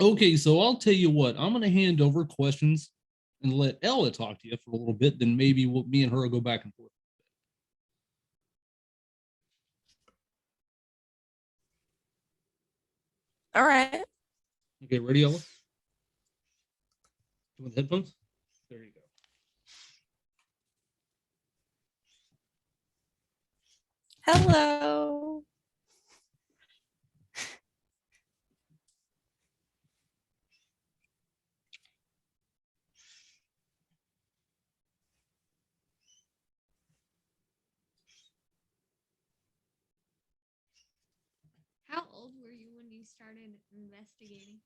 Okay, so I'll tell you what. I'm going to hand over questions and let Ella talk to you for a little bit. Then maybe me and her will go back and forth. All right. Okay, ready, Ella? With headphones? There you go. Hello. How old were you when you started investigating?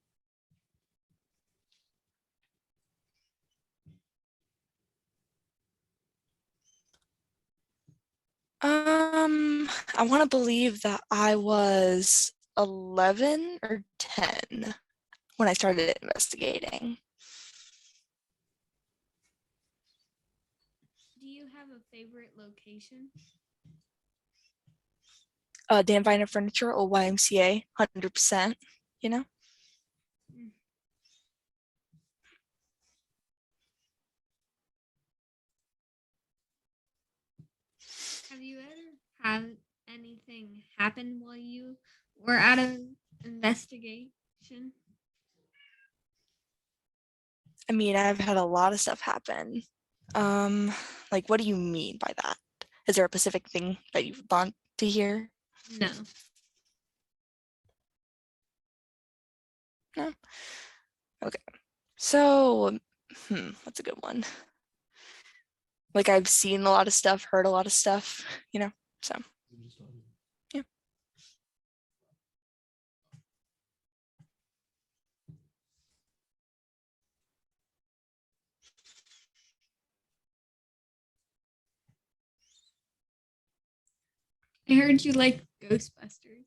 I want to believe that I was 11 or 10 when I started investigating. Do you have a favorite location? Dan Viner Furniture or YMCA, 100%, you know? Have you ever had anything happen while you were out of investigation? I mean, I've had a lot of stuff happen. Like, what do you mean by that? Is there a specific thing that you want to hear? No. No? Okay. So, what's a good one? Like, I've seen a lot of stuff, heard a lot of stuff, you know? So, yeah. I heard you like Ghostbusters.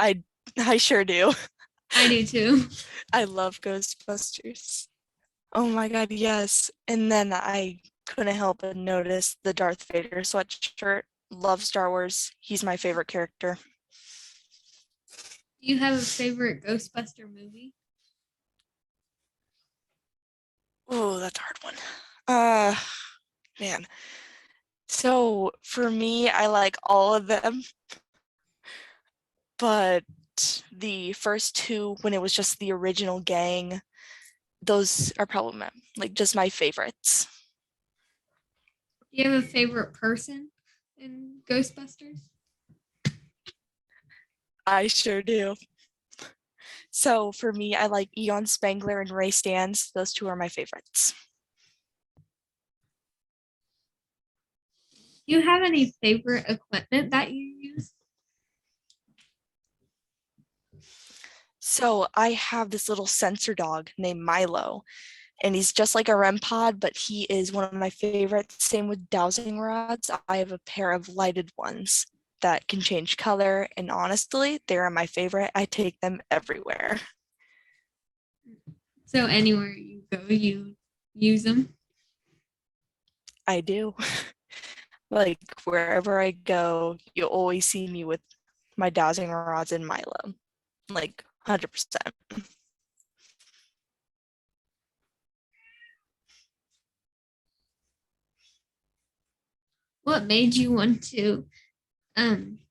I sure do. I do too. I love Ghostbusters. Oh my God, yes. And then I couldn't help but notice the Darth Vader sweatshirt. Love Star Wars. He's my favorite character. Do you have a favorite Ghostbuster movie? Oh, that's a hard one. Man. So for me, I like all of them, but the first two, when it was just the original gang, those are probably like just my favorites. Do you have a favorite person in Ghostbusters? I sure do. So for me, I like Eon Spangler and Ray Stans. Those two are my favorites. Do you have any favorite equipment that you use? So I have this little sensor dog named Milo, and he's just like a REM pod, but he is one of my favorites. Same with dowsing rods. I have a pair of lighted ones that can change color, and honestly, they are my favorite. I take them everywhere. So anywhere you go, you use them? I do. Like wherever I go, you'll always see me with my dowsing rods and Milo, like 100%. What made you want to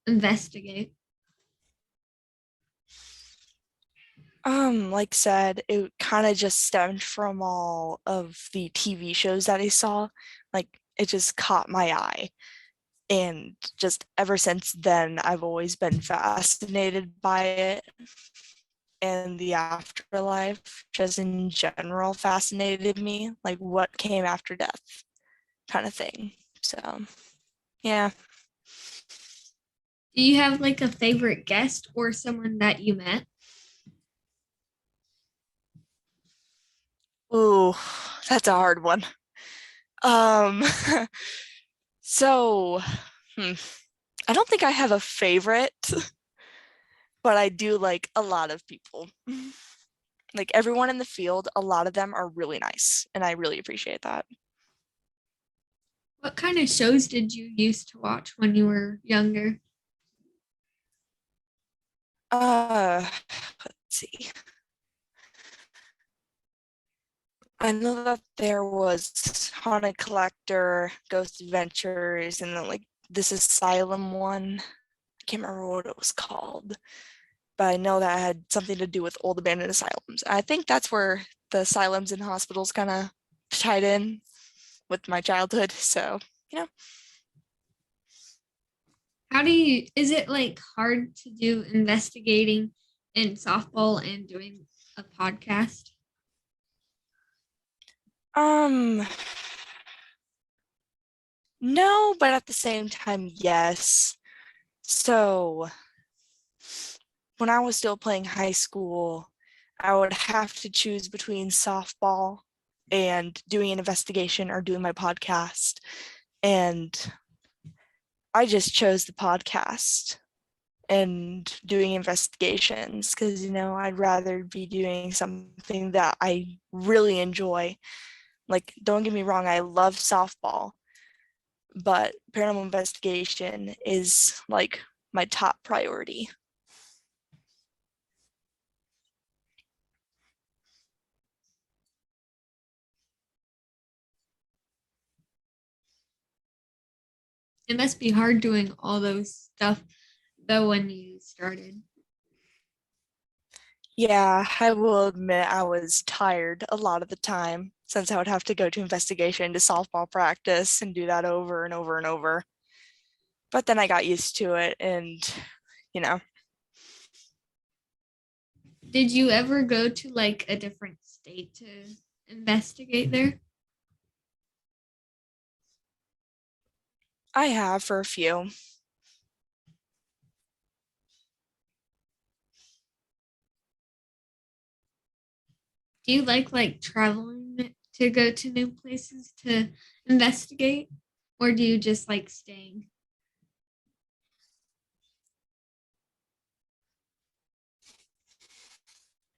investigate? Like said, it kind of just stemmed from all of the TV shows that I saw. Like it just caught my eye. And just ever since then, I've always been fascinated by it. And the afterlife, just in general, fascinated me. Like what came after death, kind of thing. So, yeah. Do you have like a favorite guest or someone that you met? Ooh, that's a hard one. Um, so, I don't think I have a favorite, but I do like a lot of people. Like everyone in the field, a lot of them are really nice, and I really appreciate that. What kind of shows did you used to watch when you were younger? Let's see. I know that there was Haunted Collector, Ghost Adventures, and then like this Asylum one. I can't remember what it was called, but I know that had something to do with old abandoned asylums. I think that's where the asylums and hospitals kind of tied in with my childhood. So, you know, is it like hard to do investigating in softball and doing a podcast? um, no, but at the same time, yes. So when I was still playing high school, I would have to choose between softball and doing an investigation or doing my podcast. And I just chose the podcast and doing investigations because, you know, I'd rather be doing something that I really enjoy. Like, don't get me wrong, I love softball, but paranormal investigation is like my top priority. It must be hard doing all those stuff though when you started. Yeah, I will admit I was tired a lot of the time since I would have to go to investigation to softball practice and do that over and over and over. But then I got used to it and, you know, Did you ever go to like a different state to investigate there? I have for a few. Do you like traveling to go to new places to investigate, or do you just like staying?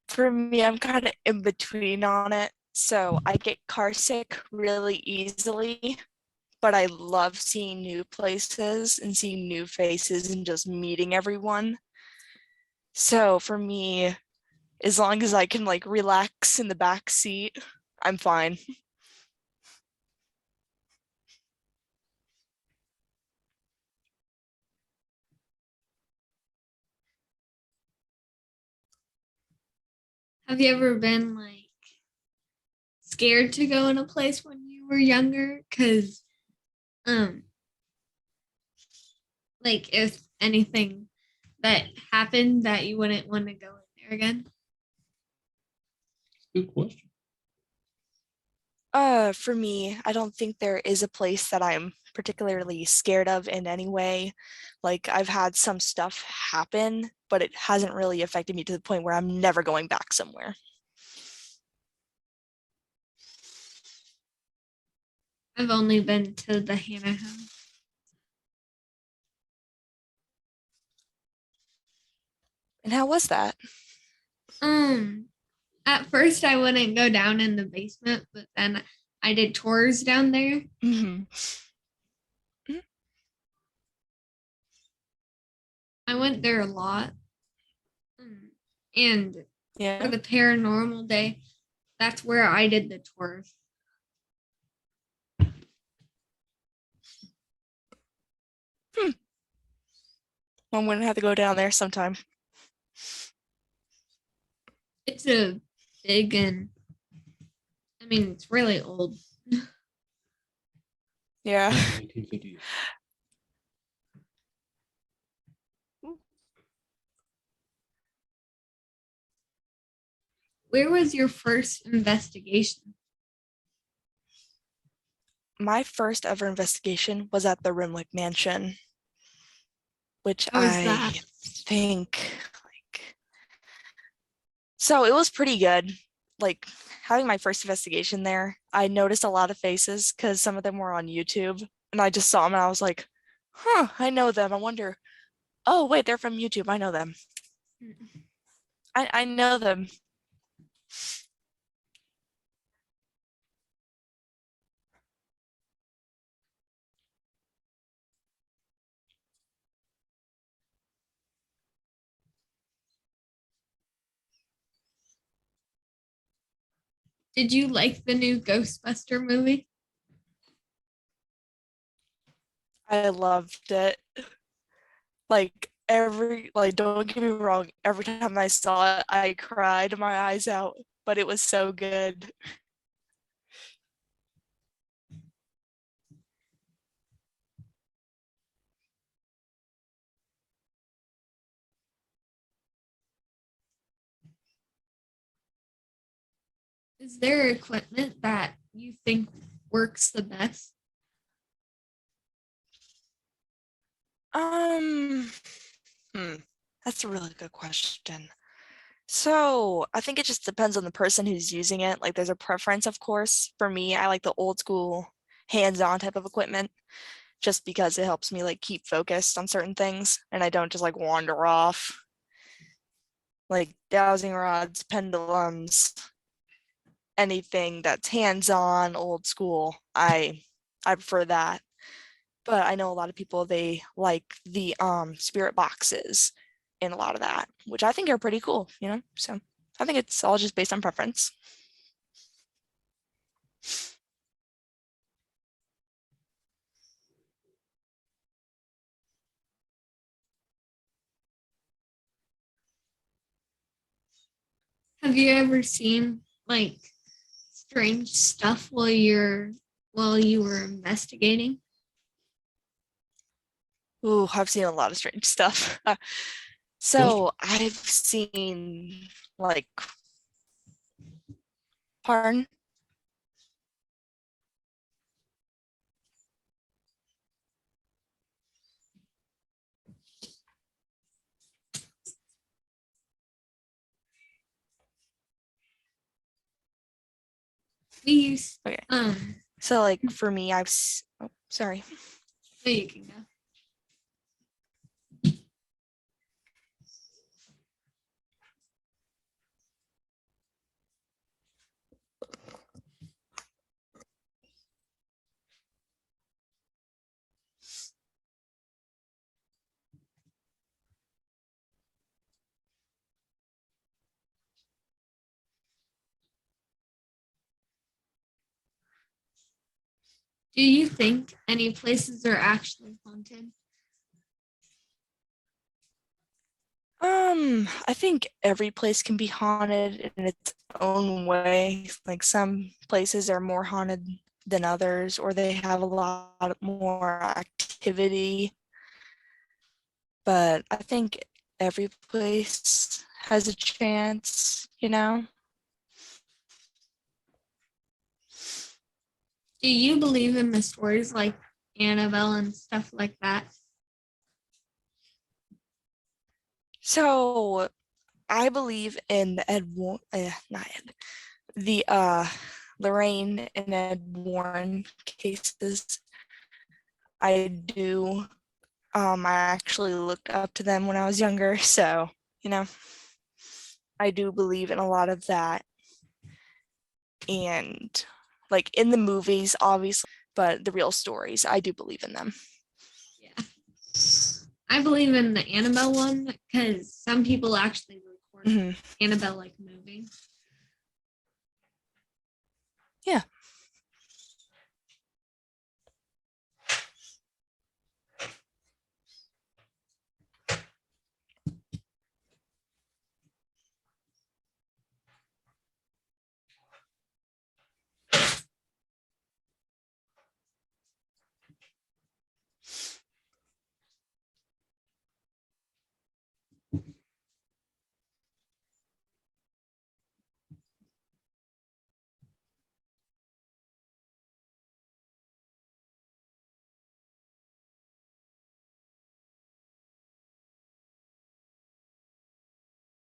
For me, I'm kind of in between on it. So I get car sick really easily, but I love seeing new places and seeing new faces and just meeting everyone. So for me, as long as I can like relax in the back seat, I'm fine. Have you ever been like scared to go in a place when you were younger? Because um, like if anything that happened that you wouldn't want to go in there again. Good question. For me, I don't think there is a place that I'm particularly scared of in any way. Like I've had some stuff happen, but it hasn't really affected me to the point where I'm never going back somewhere. I've only been to the Hannah house. And how was that? Um, at first I wouldn't go down in the basement, but then I did tours down there. Mm-hmm. I went there a lot. And for Yeah. the paranormal day, that's where I did the tours. I'm gonna have to go down there sometime. It's a big and I mean it's really old. Yeah. 1958. Where was your first investigation? My first ever investigation was at the Renwick Mansion, which How was I that? think like so it was pretty good. Like having my first investigation there, I noticed a lot of faces because some of them were on YouTube and I just saw them and I was like, huh, I know them. I wonder, oh wait, they're from YouTube. I know them. I know them. Did you like the new Ghostbuster movie? I loved it. Don't get me wrong, every time I saw it, I cried my eyes out, but it was so good. Is there equipment that you think works the best? Um, that's a really good question. So I think it just depends on the person who's using it. Like there's a preference, of course. For me, I like the old school hands-on type of equipment just because it helps me like keep focused on certain things and I don't just like wander off. Like dowsing rods, pendulums, anything that's hands-on, old school. I prefer that. But I know a lot of people they like the spirit boxes and a lot of that, which I think are pretty cool, you know? So I think it's all just based on preference. Have you ever seen like strange stuff while you were investigating? Ooh, I've seen a lot of strange stuff. So I've seen like pardon. We used Okay. um So like for me, oh, sorry. no, you can go. Do you think any places are actually haunted? I think every place can be haunted in its own way. Like some places are more haunted than others, or they have a lot more activity. But I think every place has a chance, you know? Do you believe in the stories like Annabelle and stuff like that? So I believe in the not Ed, the Lorraine and Ed Warren cases. I do. I actually looked up to them when I was younger, so you know, I do believe in a lot of that. And like in the movies, obviously, but the real stories, I do believe in them. Yeah. I believe in the Annabelle one because some people actually recorded Mhm. Annabelle like moving.